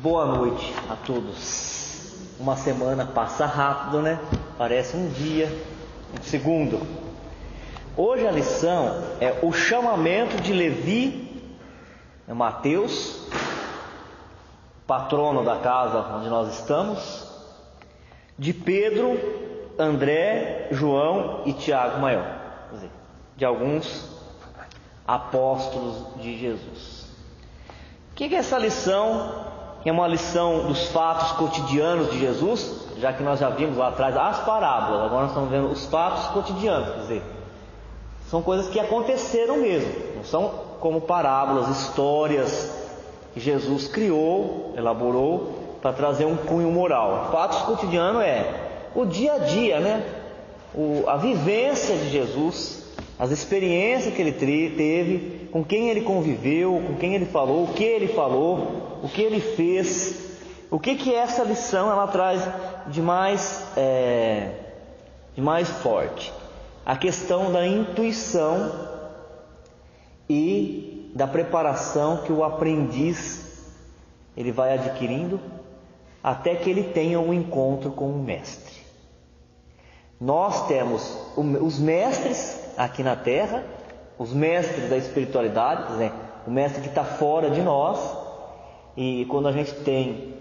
Boa noite a todos. Uma semana passa rápido, né? Parece um dia, um segundo. Hoje a lição é o chamamento de Levi, Mateus, patrono da casa onde nós estamos, de Pedro, André, João e Tiago maior, quer dizer, de alguns apóstolos de Jesus. O que é essa lição? É uma lição dos fatos cotidianos de Jesus, já que nós já vimos lá atrás as parábolas, agora nós estamos vendo os fatos cotidianos, quer dizer, são coisas que aconteceram mesmo, não são como parábolas, histórias que Jesus criou, elaborou para trazer um cunho moral. Fatos cotidianos é o dia a dia, né? A vivência de Jesus, as experiências que ele teve, com quem ele conviveu, com quem ele falou, o que ele fez, o que essa lição ela traz de mais forte? A questão da intuição e da preparação que o aprendiz ele vai adquirindo até que ele tenha um encontro com o mestre. Nós temos os mestres aqui na terra, os mestres da espiritualidade, né? O mestre que está fora de nós, e quando a gente tem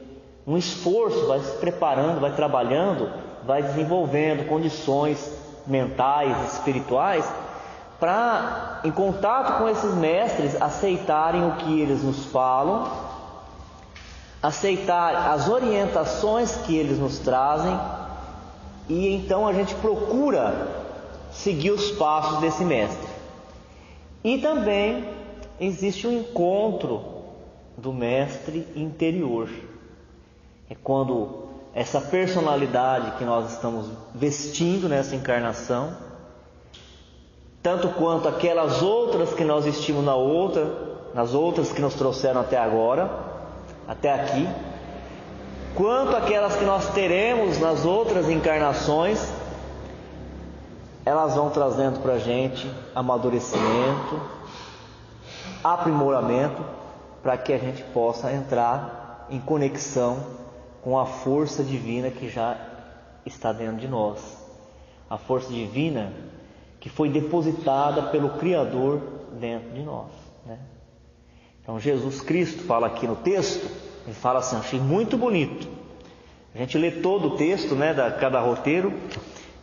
um esforço, vai se preparando, vai trabalhando, vai desenvolvendo condições mentais, espirituais, para, em contato com esses mestres, aceitarem o que eles nos falam, aceitar as orientações que eles nos trazem, e então a gente procura seguir os passos desse mestre. E também existe um encontro do mestre interior. É quando essa personalidade que nós estamos vestindo nessa encarnação, tanto quanto aquelas outras que nós vestimos nas outras que nos trouxeram até agora, até aqui, quanto aquelas que nós teremos nas outras encarnações, elas vão trazendo para a gente amadurecimento, aprimoramento, para que a gente possa entrar em conexão com a força divina que já está dentro de nós. A força divina que foi depositada pelo Criador dentro de nós, né? Então Jesus Cristo fala aqui no texto, ele fala assim, achei muito bonito. A gente lê todo o texto, né, cada roteiro,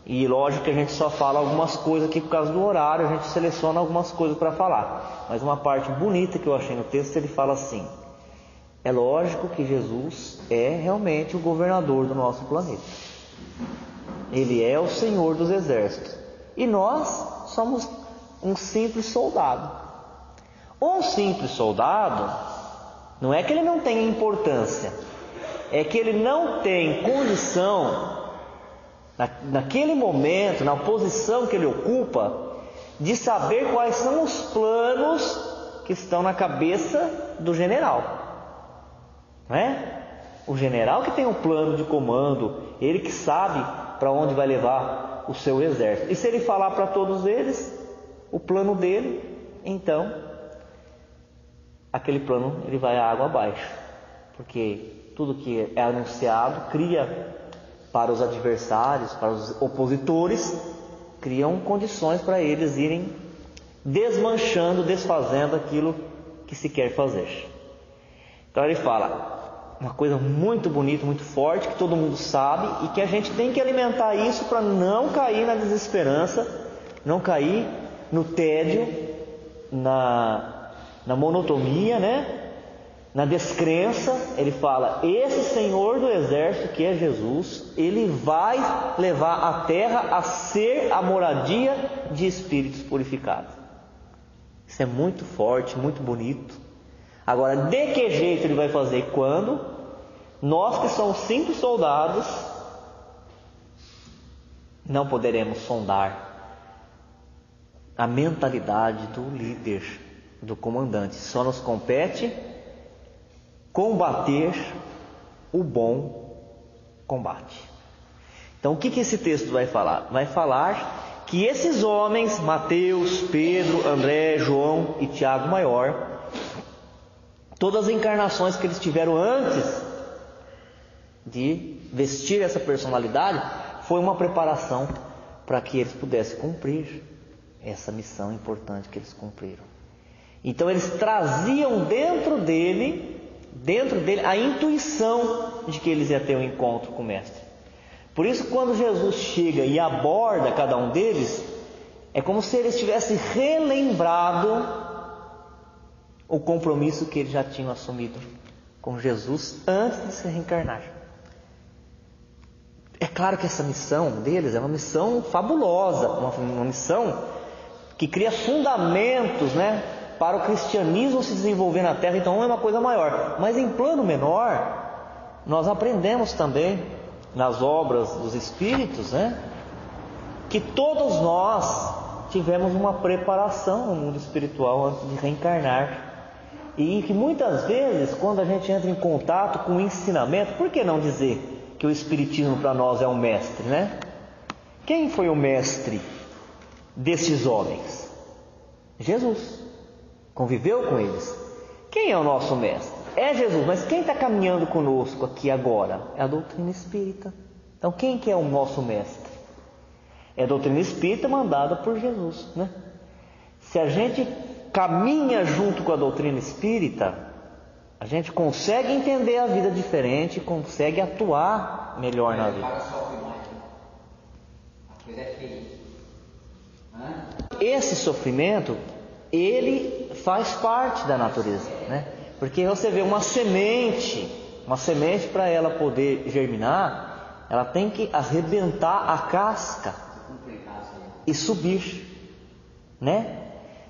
e lógico que a gente só fala algumas coisas aqui por causa do horário, a gente seleciona algumas coisas para falar. Mas uma parte bonita que eu achei no texto, ele fala assim: é lógico que Jesus é realmente o governador do nosso planeta. Ele é o Senhor dos exércitos. E nós somos um simples soldado. Um simples soldado, não é que ele não tenha importância, é que ele não tem condição, naquele momento, na posição que ele ocupa, de saber quais são os planos que estão na cabeça do general, não é? O general que tem um plano de comando, ele que sabe para onde vai levar o seu exército. E se ele falar para todos eles o plano dele, então aquele plano ele vai à água abaixo, porque tudo que é anunciado cria para os adversários, para os opositores, criam condições para eles irem desmanchando, desfazendo aquilo que se quer fazer. Então ele fala uma coisa muito bonita, muito forte, que todo mundo sabe e que a gente tem que alimentar isso para não cair na desesperança, não cair no tédio, na monotonia, né? Na descrença. Ele fala, esse Senhor do exército que é Jesus, ele vai levar a terra a ser a moradia de espíritos purificados. Isso é muito forte, muito bonito. Agora, de que jeito ele vai fazer? Quando nós que somos simples soldados não poderemos sondar a mentalidade do líder, do comandante. Só nos compete combater o bom combate. Então o que esse texto vai falar? Vai falar que esses homens, Mateus, Pedro, André, João e Tiago maior, todas as encarnações que eles tiveram antes de vestir essa personalidade, foi uma preparação para que eles pudessem cumprir essa missão importante que eles cumpriram. Então eles traziam dentro dele a intuição de que eles iam ter um encontro com o Mestre. Por isso, quando Jesus chega e aborda cada um deles, é como se eles tivessem relembrado o compromisso que eles já tinham assumido com Jesus antes de se reencarnar. É claro que essa missão deles é uma missão fabulosa, uma missão que cria fundamentos, para o cristianismo se desenvolver na Terra. Então é uma coisa maior. Mas em plano menor, nós aprendemos também nas obras dos Espíritos, que todos nós tivemos uma preparação no mundo espiritual antes de reencarnar. E que muitas vezes, quando a gente entra em contato com o ensinamento, por que não dizer que o Espiritismo para nós é um mestre, Quem foi o mestre desses homens? Jesus. Conviveu com eles. Quem é o nosso mestre? É Jesus, mas quem está caminhando conosco aqui agora? É a doutrina espírita. Então quem que é o nosso mestre? É a doutrina espírita mandada por Jesus, Se a gente caminha junto com a doutrina espírita, a gente consegue entender a vida diferente, consegue atuar melhor na vida. Esse sofrimento, ele faz parte da natureza, Porque você vê uma semente para ela poder germinar, ela tem que arrebentar a casca e subir,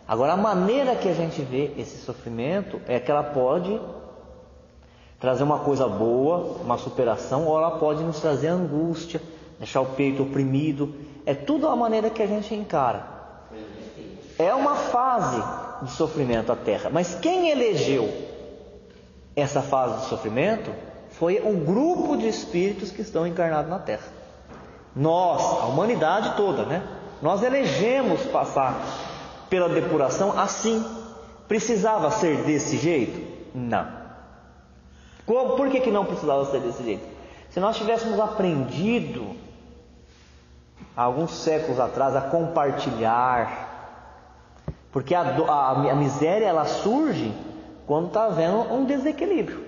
Agora, a maneira que a gente vê esse sofrimento é que ela pode trazer uma coisa boa, uma superação, ou ela pode nos trazer angústia, deixar o peito oprimido. É tudo a maneira que a gente encara. É uma fase de sofrimento a Terra. Mas quem elegeu essa fase de sofrimento foi o grupo de espíritos que estão encarnados na Terra. Nós, a humanidade toda, Nós elegemos passar pela depuração assim. Precisava ser desse jeito? Não. Por que não precisava ser desse jeito? Se nós tivéssemos aprendido há alguns séculos atrás a compartilhar, porque a miséria ela surge quando está havendo um desequilíbrio,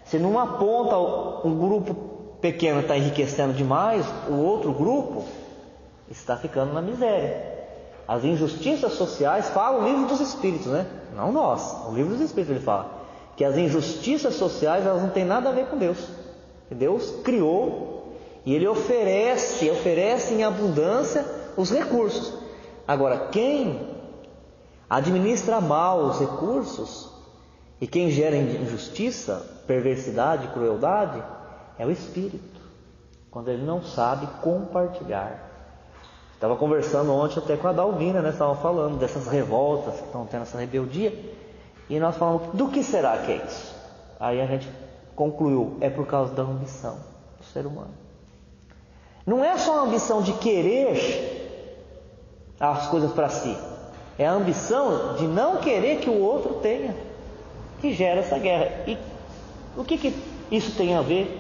Se numa ponta um grupo pequeno está enriquecendo demais, o outro grupo está ficando na miséria. As injustiças sociais, fala o livro dos Espíritos, Não nós, o livro dos Espíritos ele fala que as injustiças sociais elas não têm nada a ver com Deus. Que Deus criou e Ele oferece em abundância os recursos. Agora, quem administra mal os recursos e quem gera injustiça, perversidade, crueldade, é o espírito, quando ele não sabe compartilhar. Estava conversando ontem até com a Dalvina, Estava falando dessas revoltas que estão tendo, essa rebeldia, e nós falamos, do que será que é isso? Aí a gente concluiu, é por causa da ambição do ser humano. Não é só a ambição de querer as coisas para si, é a ambição de não querer que o outro tenha, que gera essa guerra. E o que isso tem a ver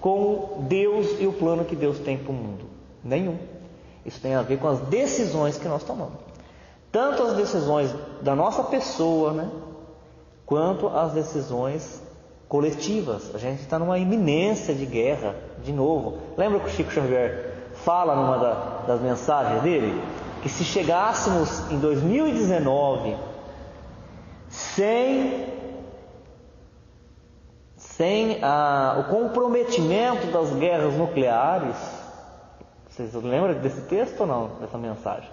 com Deus e o plano que Deus tem para o mundo? Nenhum. Isso tem a ver com as decisões que nós tomamos. Tanto as decisões da nossa pessoa, quanto as decisões coletivas. A gente está numa iminência de guerra, de novo. Lembra que o Chico Xavier fala numa das mensagens dele? Que se chegássemos em 2019 sem o comprometimento das guerras nucleares, vocês lembram desse texto ou não? Dessa mensagem?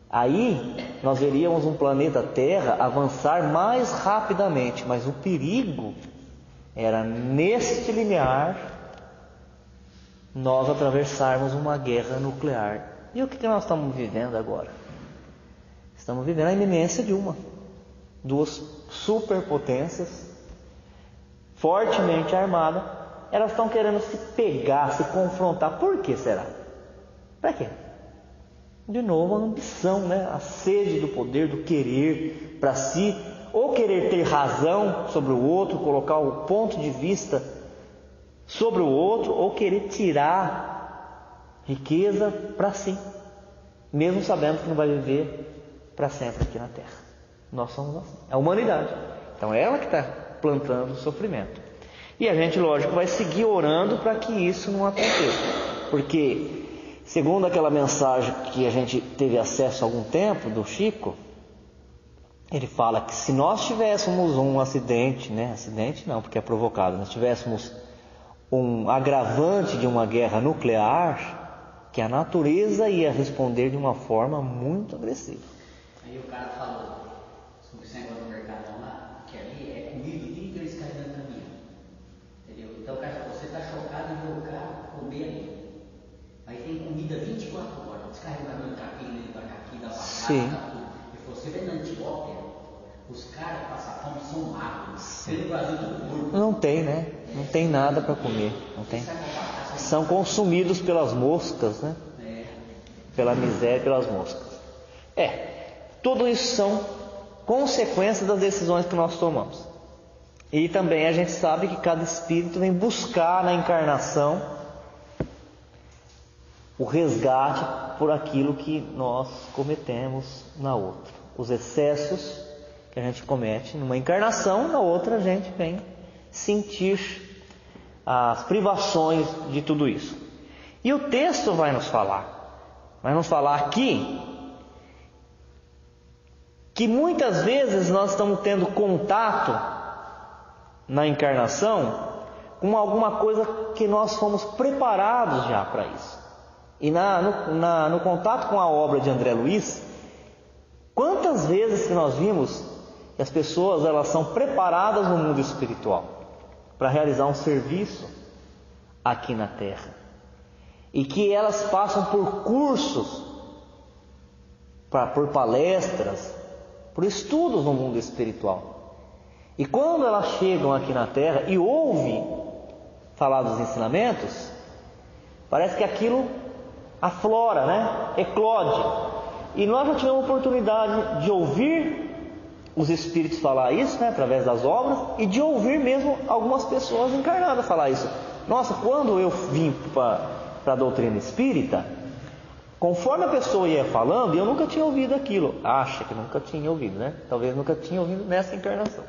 Aí nós veríamos um planeta Terra avançar mais rapidamente, mas o perigo era neste limiar nós atravessarmos uma guerra nuclear. E o que nós estamos vivendo agora? Estamos vivendo a iminência de duas superpotências fortemente armadas. Elas estão querendo se pegar, se confrontar. Por que será? Para quê? De novo, a ambição, a sede do poder, do querer para si, ou querer ter razão sobre o outro, colocar o ponto de vista sobre o outro ou querer tirar riqueza para si, mesmo sabendo que não vai viver para sempre aqui na terra. Nós somos assim, a humanidade. Então é ela que está plantando o sofrimento. E a gente, lógico, vai seguir orando para que isso não aconteça. Porque, segundo aquela mensagem que a gente teve acesso há algum tempo, do Chico, ele fala que se nós tivéssemos um acidente, acidente não, porque é provocado, nós tivéssemos um agravante de uma guerra nuclear, que a natureza ia responder de uma forma muito agressiva. Aí o cara falou sobre esse negócio do Mercadão lá, que ali é comida o dia inteiro eles carregando caminhão. Entendeu? Então, cara, você está chocado em ver o cara comer ali. Aí tem comida 24 horas, descarregando daqui, daqui, da batata, tudo. E você vê na Etiópia, os caras que passam fome são magros. Pelo Brasil do gordo. Não tem, né? Não tem nada para comer. Não tem. São consumidos pelas moscas, né? Pela miséria, pelas moscas. Tudo isso são consequências das decisões que nós tomamos. E também a gente sabe que cada espírito vem buscar na encarnação o resgate por aquilo que nós cometemos na outra. Os excessos que a gente comete numa encarnação, na outra a gente vem sentir as privações de tudo isso. E o texto vai nos falar aqui que muitas vezes nós estamos tendo contato na encarnação com alguma coisa que nós fomos preparados já para isso. E no contato com a obra de André Luiz, quantas vezes que nós vimos que as pessoas elas são preparadas no mundo espiritual para realizar um serviço aqui na Terra, e que elas passam por cursos, por palestras, por estudos no mundo espiritual. E quando elas chegam aqui na Terra e ouvem falar dos ensinamentos, parece que aquilo aflora, eclode. E nós já tivemos a oportunidade de ouvir os espíritos falar isso, através das obras, e de ouvir mesmo algumas pessoas encarnadas falar isso. Nossa, quando eu vim para a doutrina espírita, conforme a pessoa ia falando, eu nunca tinha ouvido aquilo. Acha que nunca tinha ouvido, Talvez nunca tinha ouvido nessa encarnação.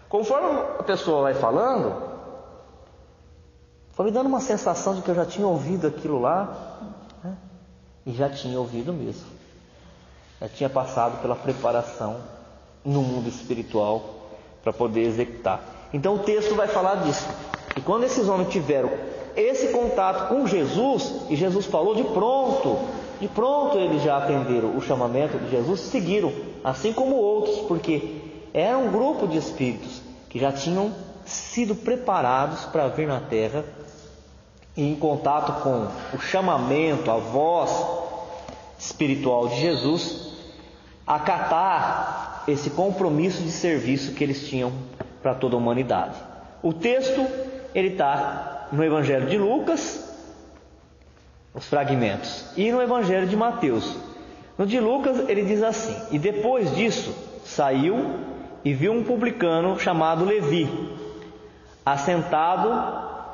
Conforme a pessoa vai falando, foi me dando uma sensação de que eu já tinha ouvido aquilo lá, e já tinha ouvido mesmo. Já tinha passado pela preparação no mundo espiritual para poder executar. Então o texto vai falar disso. E quando esses homens tiveram esse contato com Jesus, e Jesus falou de pronto eles já atenderam o chamamento de Jesus, seguiram, assim como outros, porque era um grupo de espíritos que já tinham sido preparados para vir na Terra e em contato com o chamamento, a voz espiritual de Jesus, acatar esse compromisso de serviço que eles tinham para toda a humanidade. O texto ele está no Evangelho de Lucas, os fragmentos, e no Evangelho de Mateus. No de Lucas ele diz assim: e depois disso saiu e viu um publicano chamado Levi, assentado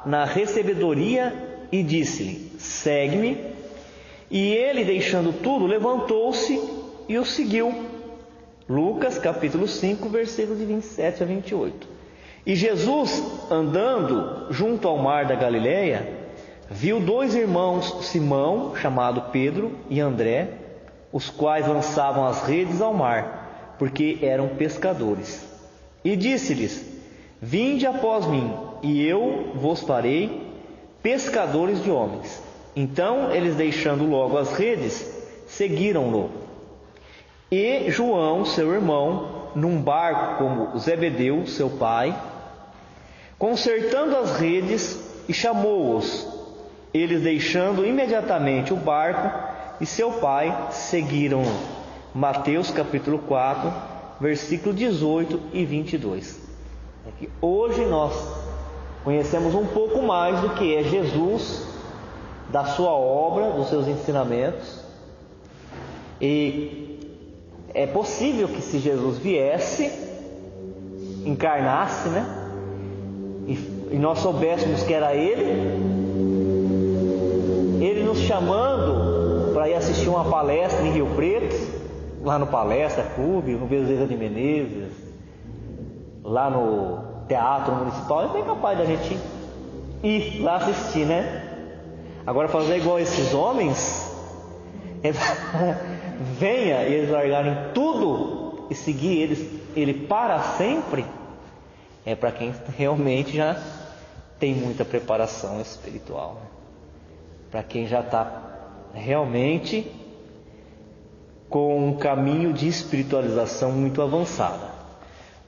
na recebedoria, e disse-lhe: segue-me. E ele, deixando tudo, levantou-se e o seguiu. Lucas capítulo 5, versículos de 27 a 28. E Jesus, andando junto ao mar da Galileia, viu dois irmãos, Simão, chamado Pedro, e André, os quais lançavam as redes ao mar, porque eram pescadores. E disse-lhes: vinde após mim, e eu vos farei pescadores de homens. Então eles, deixando logo as redes, seguiram-no. E João, seu irmão, num barco como Zebedeu, seu pai, consertando as redes, e chamou-os. Eles, deixando imediatamente o barco e seu pai, seguiram-no. Mateus capítulo 4, versículo 18 e 22. É que hoje nós conhecemos um pouco mais do que é Jesus, da sua obra, dos seus ensinamentos. E é possível que, se Jesus viesse, encarnasse, e e nós soubéssemos que era Ele nos chamando para ir assistir uma palestra em Rio Preto, lá no Palestra Clube, no Bezerra de Menezes, lá no Teatro Municipal, é bem capaz da gente ir lá assistir, né? Agora fazer igual esses homens, venha e eles largarem tudo e seguir ele para sempre, é para quem realmente já tem muita preparação espiritual, né? Para quem já está realmente com um caminho de espiritualização muito avançada.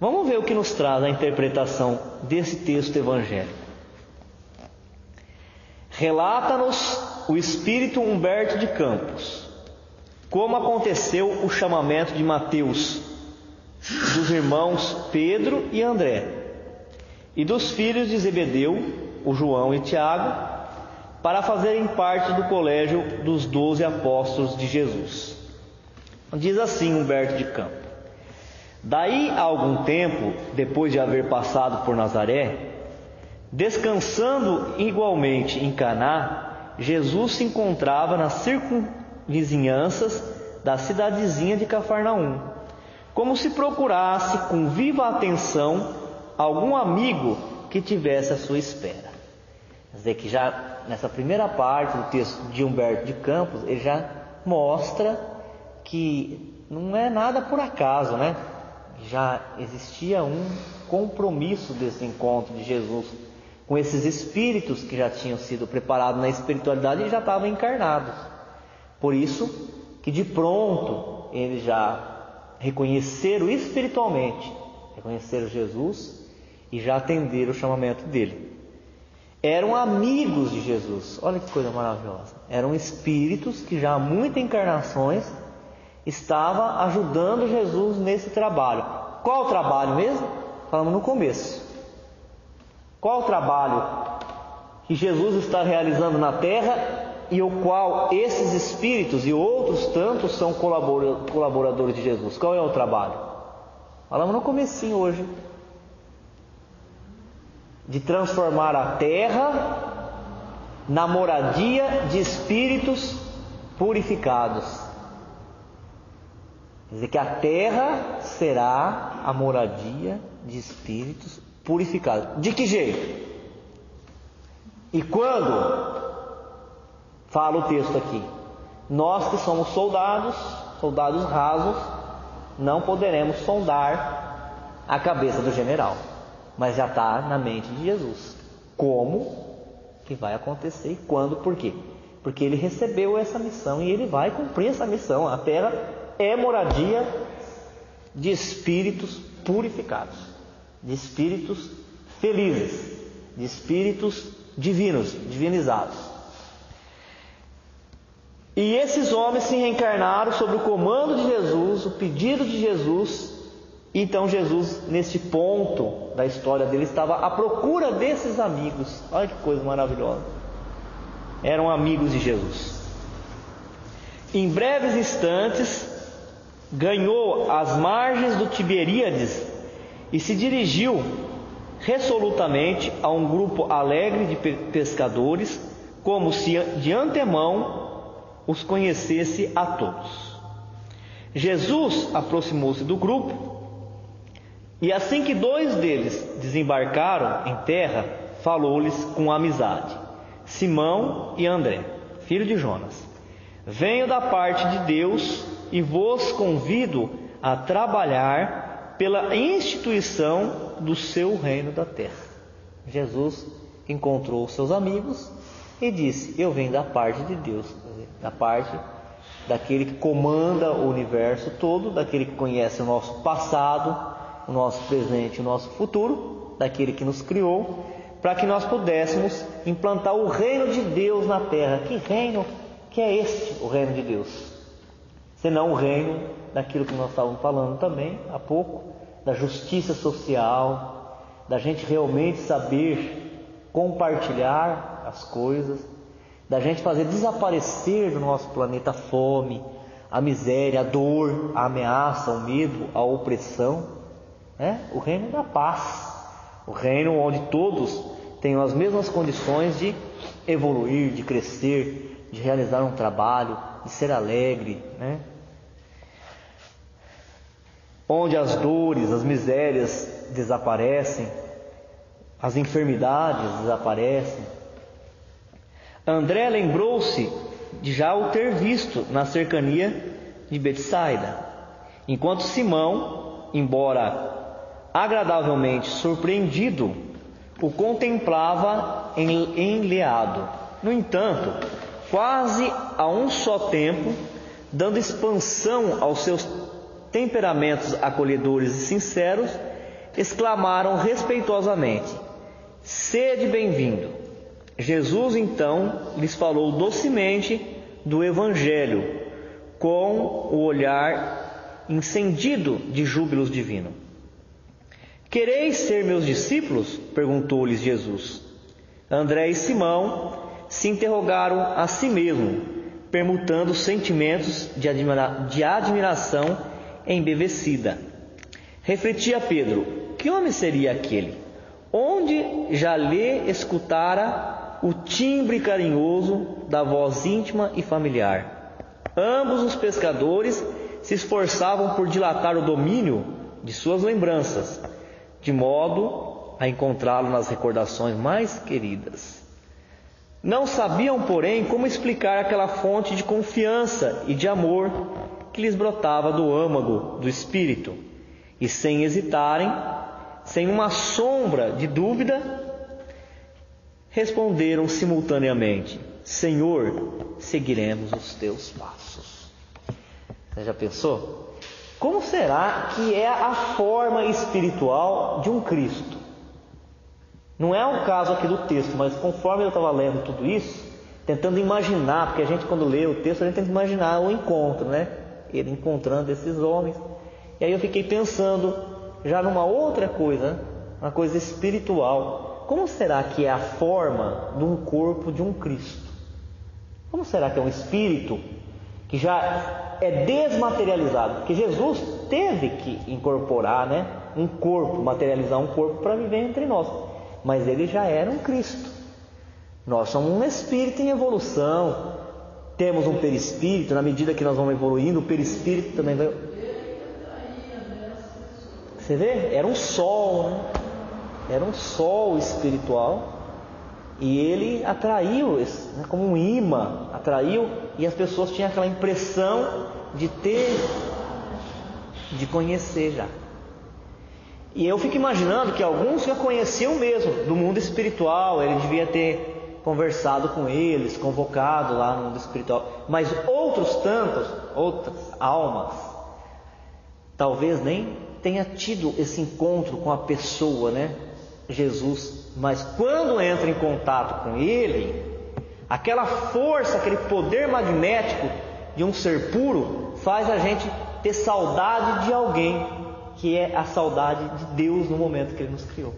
Vamos ver o que nos traz a interpretação desse texto evangélico. Relata-nos o espírito Humberto de Campos como aconteceu o chamamento de Mateus, dos irmãos Pedro e André, e dos filhos de Zebedeu, o João e Tiago, para fazerem parte do colégio dos 12 apóstolos de Jesus. Diz assim Humberto de Campos: daí a algum tempo, depois de haver passado por Nazaré, descansando igualmente em Caná, Jesus se encontrava nas circunvizinhanças da cidadezinha de Cafarnaum, como se procurasse com viva atenção algum amigo que tivesse à sua espera. Quer dizer que já nessa primeira parte do texto de Humberto de Campos, ele já mostra que não é nada por acaso, né? Já existia um compromisso desse encontro de Jesus com esses espíritos que já tinham sido preparados na espiritualidade e já estavam encarnados. Por isso que de pronto eles já reconheceram espiritualmente, reconheceram Jesus e já atenderam o chamamento dele. Eram amigos de Jesus. Olha que coisa maravilhosa. Eram espíritos que já há muitas encarnações estavam ajudando Jesus nesse trabalho. Qual o trabalho mesmo? Falamos no começo. Qual o trabalho que Jesus está realizando na terra e o qual esses espíritos e outros tantos são colaboradores de Jesus? Qual é o trabalho? Falamos no comecinho hoje. De transformar a terra na moradia de espíritos purificados. Quer dizer que a terra será a moradia de espíritos purificados. De que jeito? E quando? Fala o texto aqui. Nós que somos soldados rasos, não poderemos sondar a cabeça do general. Mas já está na mente de Jesus. Como que vai acontecer e quando, por quê? Porque ele recebeu essa missão e ele vai cumprir essa missão. A terra é moradia de espíritos purificados, de espíritos felizes, de espíritos divinos, divinizados. E esses homens se reencarnaram sob o comando de Jesus, o pedido de Jesus. Então Jesus, nesse ponto da história dele, estava à procura desses amigos. Olha que coisa maravilhosa. Eram amigos de Jesus. Em breves instantes, ganhou as margens do Tiberíades e se dirigiu resolutamente a um grupo alegre de pescadores, como se de antemão os conhecesse a todos. Jesus aproximou-se do grupo e assim que 2 deles desembarcaram em terra, falou-lhes com amizade: Simão e André, filho de Jonas, venho da parte de Deus e vos convido a trabalhar pela instituição do seu reino da terra. Jesus encontrou seus amigos e disse: eu venho da parte de Deus, da parte daquele que comanda o universo todo, daquele que conhece o nosso passado, o nosso presente e o nosso futuro, daquele que nos criou, para que nós pudéssemos implantar o reino de Deus na terra. Que reino que é este, o reino de Deus? Senão o reino daquilo que nós estávamos falando também há pouco, da justiça social, da gente realmente saber compartilhar as coisas, da gente fazer desaparecer do nosso planeta a fome, a miséria, a dor, a ameaça, o medo, a opressão. O reino da paz, o reino onde todos tenham as mesmas condições de evoluir, de crescer, de realizar um trabalho, de ser alegre, né? Onde as dores, as misérias desaparecem, as enfermidades desaparecem. André lembrou-se de já o ter visto na cercania de Betsaida, enquanto Simão, embora agradavelmente surpreendido, o contemplava enleado. No entanto, quase a um só tempo, dando expansão aos seus temperamentos acolhedores e sinceros, exclamaram respeitosamente: sede bem-vindo. Jesus então lhes falou docemente do Evangelho, com o olhar incendido de júbilos divino. Quereis ser meus discípulos? Perguntou-lhes Jesus. André e Simão se interrogaram a si mesmo, permutando sentimentos de admiração embevecida. Refletia Pedro: que homem seria aquele? Onde já lhe escutara o timbre carinhoso da voz íntima e familiar. Ambos os pescadores se esforçavam por dilatar o domínio de suas lembranças, de modo a encontrá-lo nas recordações mais queridas. Não sabiam, porém, como explicar aquela fonte de confiança e de amor que lhes brotava do âmago do espírito, e sem hesitarem, sem uma sombra de dúvida, responderam simultaneamente: Senhor, seguiremos os teus passos. Você já pensou? Como será que é a forma espiritual de um Cristo? Não é o caso aqui do texto, mas conforme eu estava lendo tudo isso, tentando imaginar, porque a gente quando lê o texto, a gente tenta imaginar o encontro, né? Ele encontrando esses homens. E aí eu fiquei pensando já numa outra coisa, uma coisa espiritual. Como será que é a forma de um corpo de um Cristo? Como será que é um espírito que já é desmaterializado? Porque Jesus teve que incorporar, né, um corpo, materializar um corpo para viver entre nós. Mas ele já era um Cristo. Nós somos um espírito em evolução. Temos um perispírito. Na medida que nós vamos evoluindo, o perispírito também vai... Você vê? Era um sol, né? Era um sol espiritual. E ele atraiu, né, como um imã, atraiu, e as pessoas tinham aquela impressão de conhecer já. E eu fico imaginando que alguns já conheciam mesmo do mundo espiritual, ele devia ter conversado com eles, convocado lá no mundo espiritual. Mas outros tantos, outras almas, talvez nem tenha tido esse encontro com a pessoa, né? Jesus, mas quando entra em contato com ele, aquela força, aquele poder magnético de um ser puro faz a gente ter saudade de alguém, que é a saudade de Deus no momento que Ele nos criou.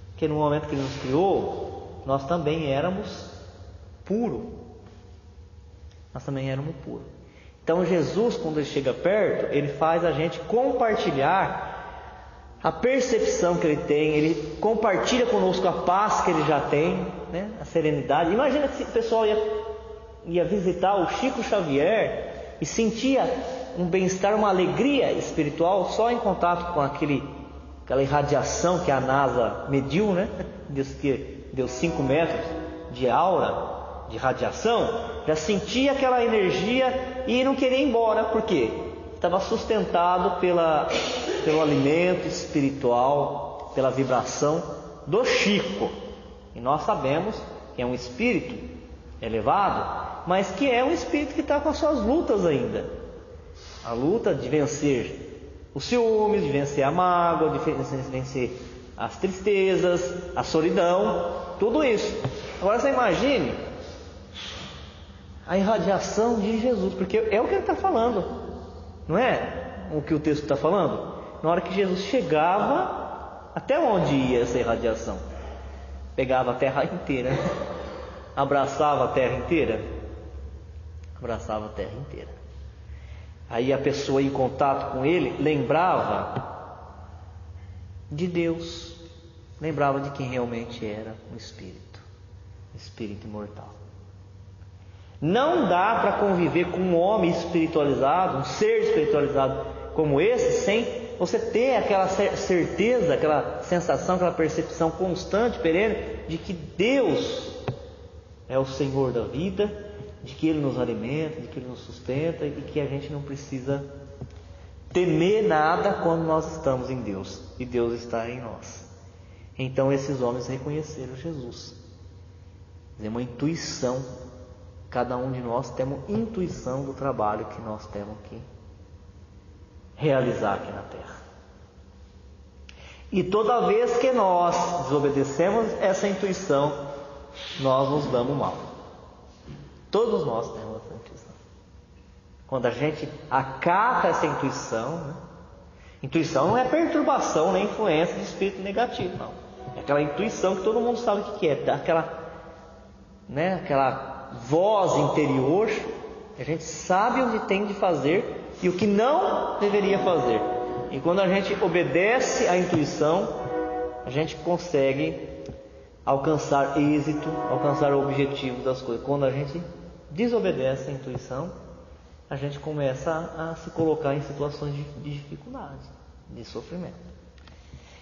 Porque no momento que Ele nos criou, nós também éramos puros. Nós também éramos puros. Então Jesus, quando Ele chega perto, Ele faz a gente compartilhar a percepção que Ele tem. Ele compartilha conosco a paz que Ele já tem, né? A serenidade. Imagina se o pessoal ia visitar o Chico Xavier e sentia um bem-estar, uma alegria espiritual só em contato com aquela irradiação que a NASA mediu, né? Deu 5 metros de aura, de radiação. Já sentia aquela energia e não queria ir embora. Por quê? Estava sustentado pelo alimento espiritual, pela vibração do Chico. E nós sabemos que é um espírito elevado, mas que é um espírito que está com as suas lutas ainda. A luta de vencer os ciúmes, de vencer a mágoa, de vencer as tristezas, a solidão, tudo isso. Agora você imagine a irradiação de Jesus, porque é o que ele está falando, não é o que o texto está falando? Na hora que Jesus chegava, até onde ia essa irradiação? Pegava a terra inteira, abraçava a terra inteira, abraçava a terra inteira. Aí a pessoa em contato com ele lembrava de Deus, lembrava de quem realmente era um espírito imortal. Não dá para conviver com um homem espiritualizado, um ser espiritualizado como esse, sem você ter aquela certeza, aquela sensação, aquela percepção constante, perene, de que Deus é o Senhor da vida, de que Ele nos alimenta, de que Ele nos sustenta e que a gente não precisa temer nada quando nós estamos em Deus e Deus está em nós. Então esses homens reconheceram Jesus. É uma intuição. Cada um de nós temos intuição do trabalho que nós temos que realizar aqui na terra. E toda vez que nós desobedecemos essa intuição, nós nos damos mal. Todos nós temos essa intuição. Quando a gente acata essa intuição, né? Intuição não é perturbação nem influência de espírito negativo, não. É aquela intuição que todo mundo sabe o que é, aquela voz interior, a gente sabe o que tem de fazer e o que não deveria fazer. E quando a gente obedece à intuição, a gente consegue alcançar êxito, alcançar o objetivo das coisas. Quando a gente desobedece à intuição, a gente começa a se colocar em situações de dificuldade, de sofrimento.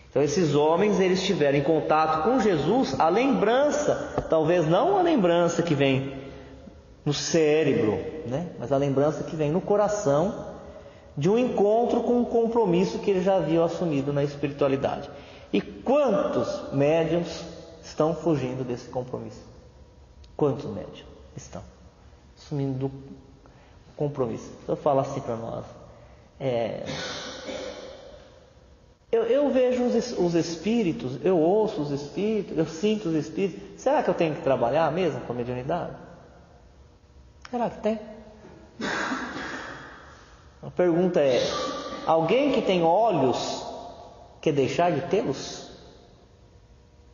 Então esses homens, eles tiveram em contato com Jesus a lembrança, talvez não a lembrança que vem no cérebro, né? Mas a lembrança que vem no coração de um encontro com um compromisso que eles já haviam assumido na espiritualidade. E quantos médiuns estão fugindo desse compromisso? Quantos médiuns estão assumindo do compromisso? Eu falo assim para nós, eu vejo os espíritos, eu ouço os espíritos, eu sinto os espíritos. Será que eu tenho que trabalhar mesmo com a mediunidade? Será que tem? A pergunta é: alguém que tem olhos quer deixar de tê-los?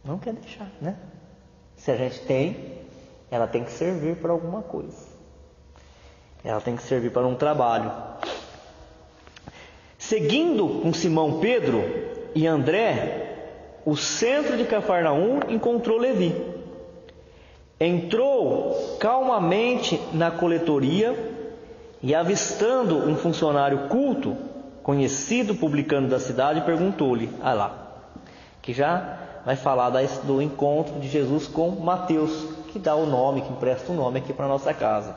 Não quer deixar, né? Se a gente tem, ela tem que servir para alguma coisa. Ela tem que servir para um trabalho. Seguindo com Simão Pedro e André, o centro de Cafarnaum encontrou Levi. Entrou calmamente na coletoria e, avistando um funcionário culto, conhecido publicano da cidade, perguntou-lhe, que já vai falar do encontro de Jesus com Mateus, que dá o nome, que empresta o nome aqui para a nossa casa.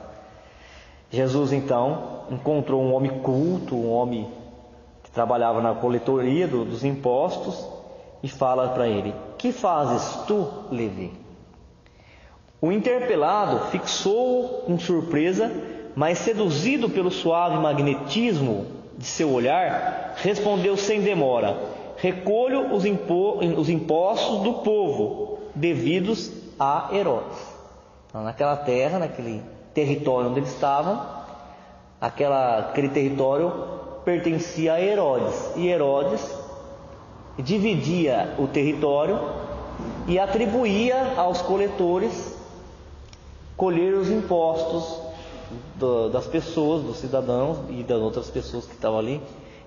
Jesus então encontrou um homem culto, um homem que trabalhava na coletoria dos impostos, e fala para ele: que fazes tu, Levi? O interpelado fixou-o com surpresa, mas seduzido pelo suave magnetismo de seu olhar, respondeu sem demora: recolho os impostos do povo devidos a Herodes. Então, naquela terra, naquele território onde eles estavam, aquele território pertencia a Herodes, e Herodes dividia o território e atribuía aos coletores colher os impostos das pessoas, dos cidadãos e das outras pessoas que estavam ali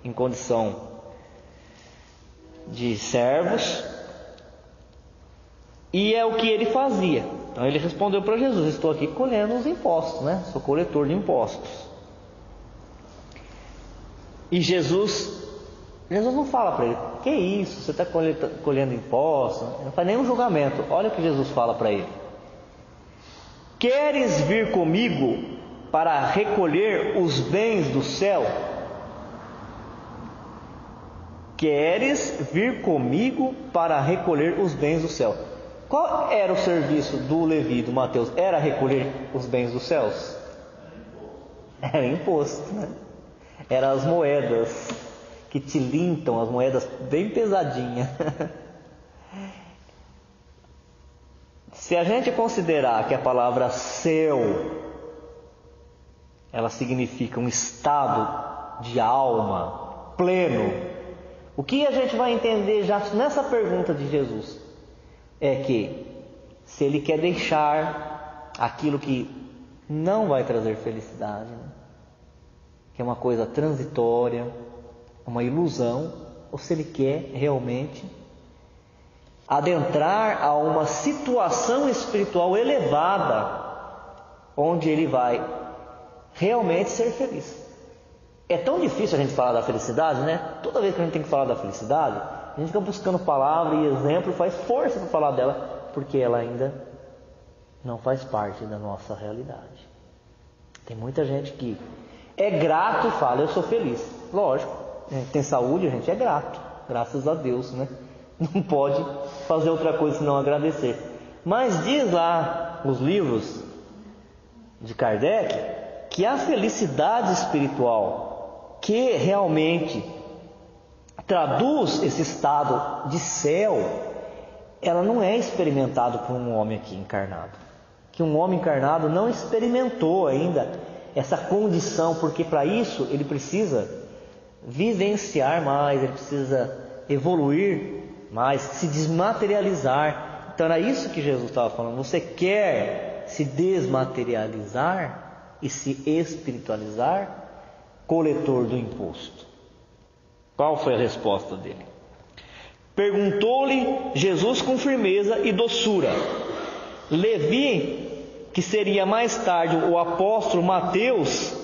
em condição de servos. E é o que ele fazia. Então ele respondeu para Jesus: estou aqui colhendo os impostos, né? Sou coletor de impostos. E Jesus não fala para ele: que isso, você está colhendo impostos? Não faz nenhum julgamento. Olha o que Jesus fala para ele: queres vir comigo para recolher os bens do céu? Queres vir comigo para recolher os bens do céu? Qual era o serviço do Levi, do Mateus? Era recolher os bens dos céus? Era imposto, né? Eram as moedas que tilintam, as moedas bem pesadinhas. Se a gente considerar que a palavra céu, ela significa um estado de alma pleno, o que a gente vai entender já nessa pergunta de Jesus é que se ele quer deixar aquilo que não vai trazer felicidade, né? Que é uma coisa transitória, uma ilusão, ou se ele quer realmente adentrar a uma situação espiritual elevada, onde ele vai realmente ser feliz. É tão difícil a gente falar da felicidade, né? Toda vez que a gente tem que falar da felicidade, a gente fica buscando palavra e exemplo, faz força para falar dela, porque ela ainda não faz parte da nossa realidade. Tem muita gente que é grato e fala, eu sou feliz. Lógico, a gente tem saúde, a gente é grato, graças a Deus, né? Não pode fazer outra coisa senão agradecer. Mas diz lá os livros de Kardec que a felicidade espiritual que realmente traduz esse estado de céu, ela não é experimentada por um homem aqui encarnado. Que um homem encarnado não experimentou ainda essa condição, porque para isso ele precisa vivenciar mais, ele precisa evoluir mais, se desmaterializar. Então era isso que Jesus estava falando. Você quer se desmaterializar e se espiritualizar? Coletor do imposto. Qual foi a resposta dele? Perguntou-lhe Jesus com firmeza e doçura. Levi, que seria mais tarde o apóstolo Mateus,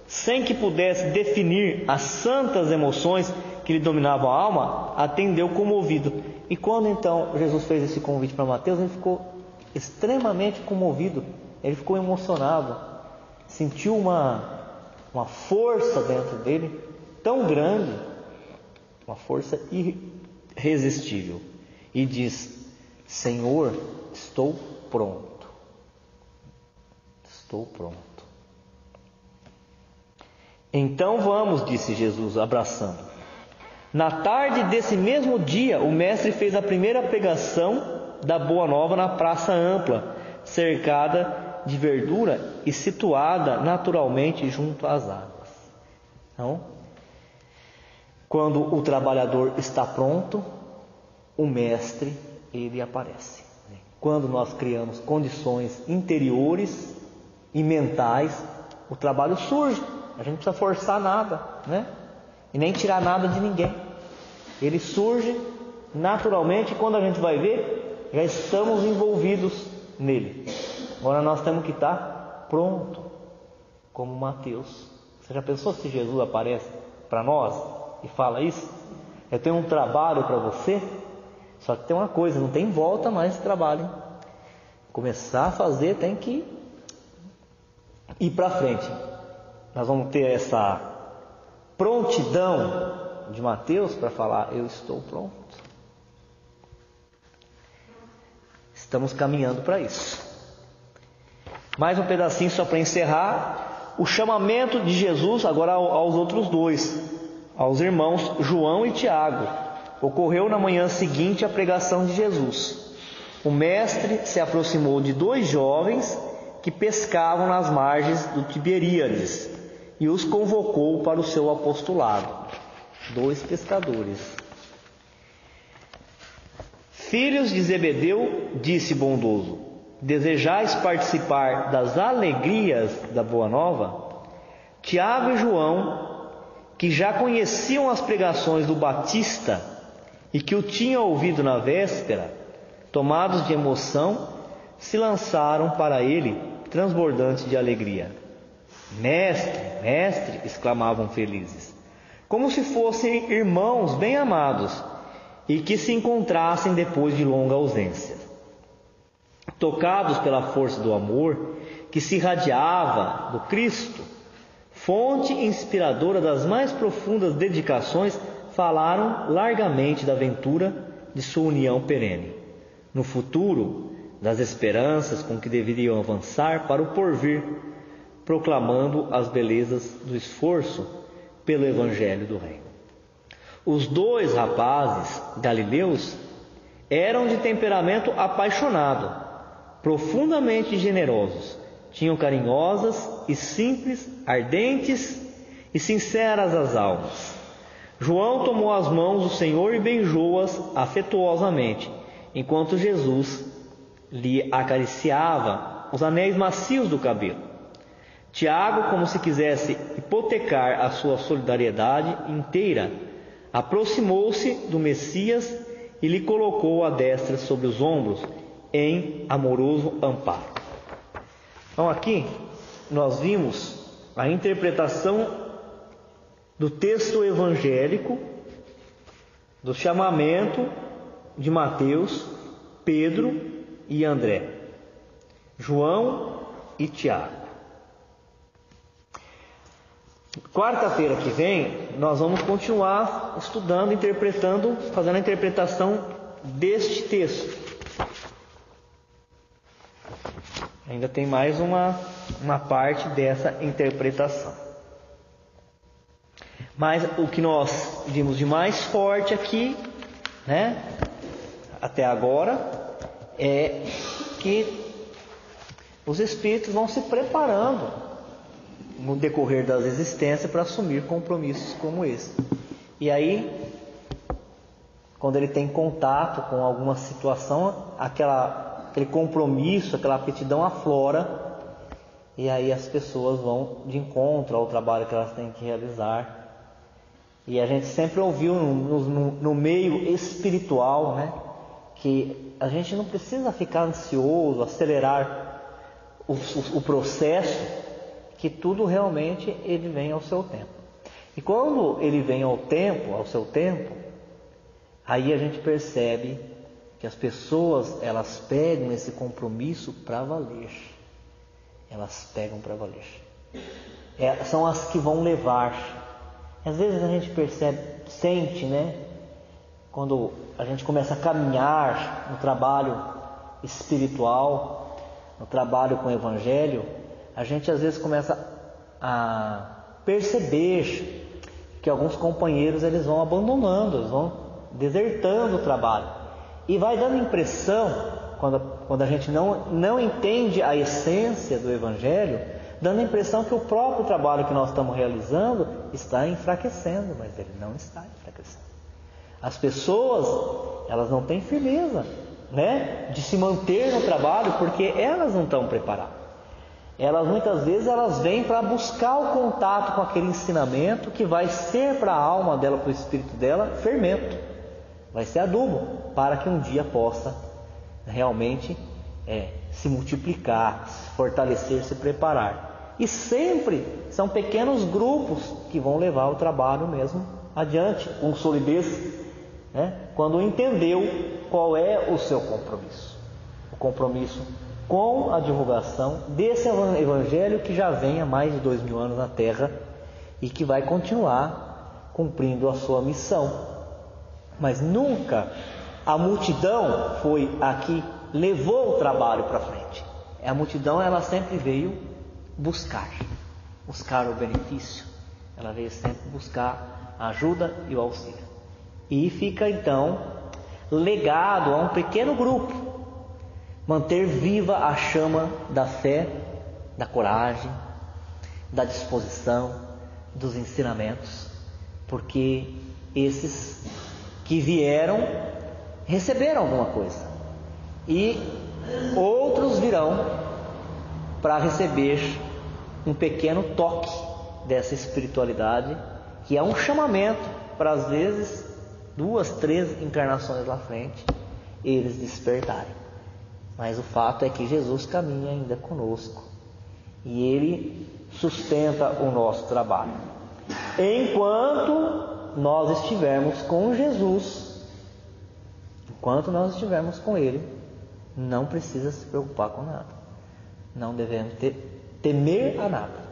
sem que pudesse definir as santas emoções que lhe dominavam a alma, atendeu comovido. E quando então Jesus fez esse convite para Mateus, ele ficou extremamente comovido, ele ficou emocionado, sentiu uma força dentro dele tão grande, uma força irresistível, e diz: Senhor, estou pronto, estou pronto. Então vamos, disse Jesus, abraçando. Na tarde desse mesmo dia, o mestre fez a primeira pregação da Boa Nova na praça ampla, cercada de verdura e situada naturalmente junto às águas. Então, quando o trabalhador está pronto, o mestre, ele aparece. Quando nós criamos condições interiores e mentais, o trabalho surge. A gente não precisa forçar nada, né? E nem tirar nada de ninguém. Ele surge naturalmente, e quando a gente vai ver, já estamos envolvidos nele. Agora nós temos que estar pronto, como Mateus. Você já pensou se Jesus aparece para nós e fala isso? Eu tenho um trabalho para você, só que tem uma coisa, não tem volta mais esse trabalho. Começar a fazer, tem que ir para frente. Nós vamos ter essa prontidão de Mateus para falar, eu estou pronto. Estamos caminhando para isso. Mais um pedacinho só para encerrar. O chamamento de Jesus agora aos outros dois, aos irmãos João e Tiago. Ocorreu na manhã seguinte à pregação de Jesus. O mestre se aproximou de dois jovens que pescavam nas margens do Tiberíades e os convocou para o seu apostolado. Dois pescadores. Filhos de Zebedeu, disse bondoso, desejais participar das alegrias da Boa Nova? Tiago e João, que já conheciam as pregações do Batista e que o tinham ouvido na véspera, tomados de emoção, se lançaram para ele, transbordantes de alegria. Mestre, mestre, exclamavam felizes, como se fossem irmãos bem amados e que se encontrassem depois de longa ausência. Tocados pela força do amor que se irradiava do Cristo, fonte inspiradora das mais profundas dedicações, falaram largamente da aventura de sua união perene, no futuro, das esperanças com que deveriam avançar para o porvir, proclamando as belezas do esforço pelo Evangelho do Reino. Os dois rapazes galileus eram de temperamento apaixonado, profundamente generosos, tinham carinhosas e simples, ardentes e sinceras as almas. João tomou as mãos do Senhor e beijou-as afetuosamente, enquanto Jesus lhe acariciava os anéis macios do cabelo. Tiago, como se quisesse hipotecar a sua solidariedade inteira, aproximou-se do Messias e lhe colocou a destra sobre os ombros em amoroso amparo. Então aqui nós vimos a interpretação do texto evangélico, do chamamento de Mateus, Pedro e André, João e Tiago. Quarta-feira que vem nós vamos continuar estudando, interpretando, fazendo a interpretação deste texto. Ainda tem mais uma parte dessa interpretação. Mas o que nós vimos de mais forte aqui, né, até agora, é que os espíritos vão se preparando no decorrer das existências para assumir compromissos como esse. E aí, quando ele tem contato com alguma situação, aquele compromisso, aquela aptidão aflora, e aí as pessoas vão de encontro ao trabalho que elas têm que realizar. E a gente sempre ouviu no meio espiritual, né, que a gente não precisa ficar ansioso, acelerar o processo, que tudo realmente ele vem ao seu tempo. E quando ele vem ao seu tempo, aí a gente percebe que as pessoas, elas pegam esse compromisso para valer. Elas pegam para valer. São as que vão levar. Às vezes a gente sente, né? Quando a gente começa a caminhar no trabalho espiritual, no trabalho com o Evangelho, a gente às vezes começa a perceber que alguns companheiros eles vão abandonando, eles vão desertando o trabalho. E vai dando impressão, quando a gente não entende a essência do Evangelho, dando a impressão que o próprio trabalho que nós estamos realizando está enfraquecendo, mas ele não está enfraquecendo. As pessoas, elas não têm firmeza, né, de se manter no trabalho, porque elas não estão preparadas. Muitas vezes elas vêm para buscar o contato com aquele ensinamento que vai ser para a alma dela, para o espírito dela, fermento, vai ser adubo, para que um dia possa realmente se multiplicar, se fortalecer, se preparar. E sempre são pequenos grupos que vão levar o trabalho mesmo adiante, com solidez, né? Quando entendeu qual é o seu compromisso. O compromisso com a divulgação desse Evangelho que já vem há mais de 2000 anos na Terra e que vai continuar cumprindo a sua missão. Mas nunca a multidão foi a que levou o trabalho para frente. A multidão, ela sempre veio buscar o benefício. Ela veio sempre buscar a ajuda e o auxílio. E fica então legado a um pequeno grupo manter viva a chama da fé, da coragem, da disposição, dos ensinamentos, porque esses que vieram receberam alguma coisa e outros virão para receber um pequeno toque dessa espiritualidade, que é um chamamento para, às vezes, 2, 3 encarnações lá frente, eles despertarem. Mas o fato é que Jesus caminha ainda conosco e Ele sustenta o nosso trabalho. Enquanto nós estivermos com Jesus, enquanto nós estivermos com Ele, não precisa se preocupar com nada. Não devemos temer a nada.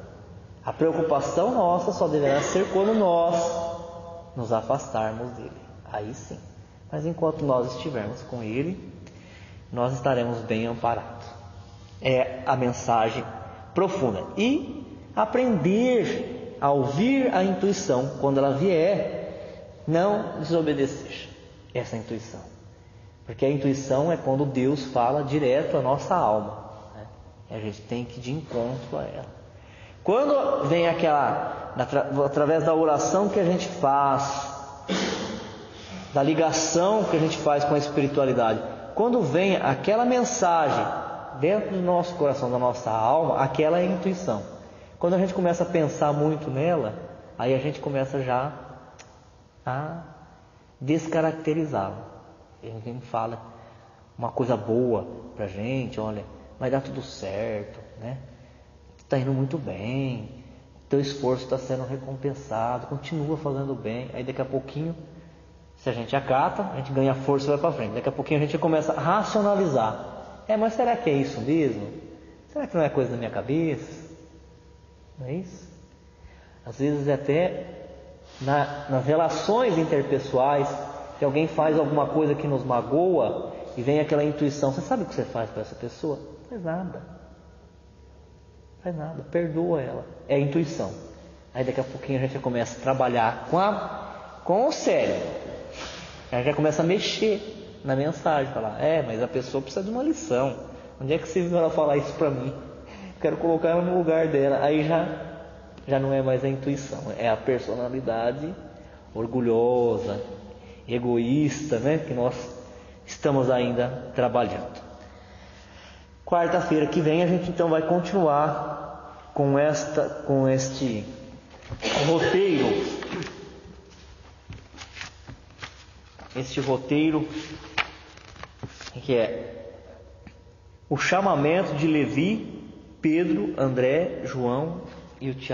A preocupação nossa só deverá ser quando nós nos afastarmos dele. Aí sim. Mas enquanto nós estivermos com Ele, nós estaremos bem amparados. É a mensagem profunda. E aprender a ouvir a intuição quando ela vier, não desobedecer essa intuição. Porque a intuição é quando Deus fala direto à nossa alma, né? E a gente tem que ir de encontro a ela. Quando vem através da oração que a gente faz, da ligação que a gente faz com a espiritualidade, quando vem aquela mensagem dentro do nosso coração, da nossa alma, aquela é a intuição. Quando a gente começa a pensar muito nela, aí a gente começa já a descaracterizá-la. Alguém fala uma coisa boa pra gente, olha, vai dar tudo certo, né? Está indo muito bem, teu esforço está sendo recompensado, continua fazendo bem. Aí daqui a pouquinho, se a gente acata, a gente ganha força e vai para frente. Daqui a pouquinho a gente começa a racionalizar. Mas será que é isso mesmo? Será que não é coisa da minha cabeça? Não é isso? Às vezes até nas relações interpessoais, que alguém faz alguma coisa que nos magoa e vem aquela intuição. Você sabe o que você faz para essa pessoa? Não faz nada. Faz nada, perdoa ela. É a intuição. Aí daqui a pouquinho a gente já começa a trabalhar com o cérebro. A gente já começa a mexer na mensagem, falar, mas a pessoa precisa de uma lição. Onde é que você viu ela falar isso para mim? Quero colocar ela no lugar dela. Aí já não é mais a intuição, é a personalidade orgulhosa, egoísta, né? Que nós estamos ainda trabalhando. Quarta-feira que vem a gente então vai continuar com este roteiro. Este roteiro que é o chamamento de Levi, Pedro, André, João e o Tiago.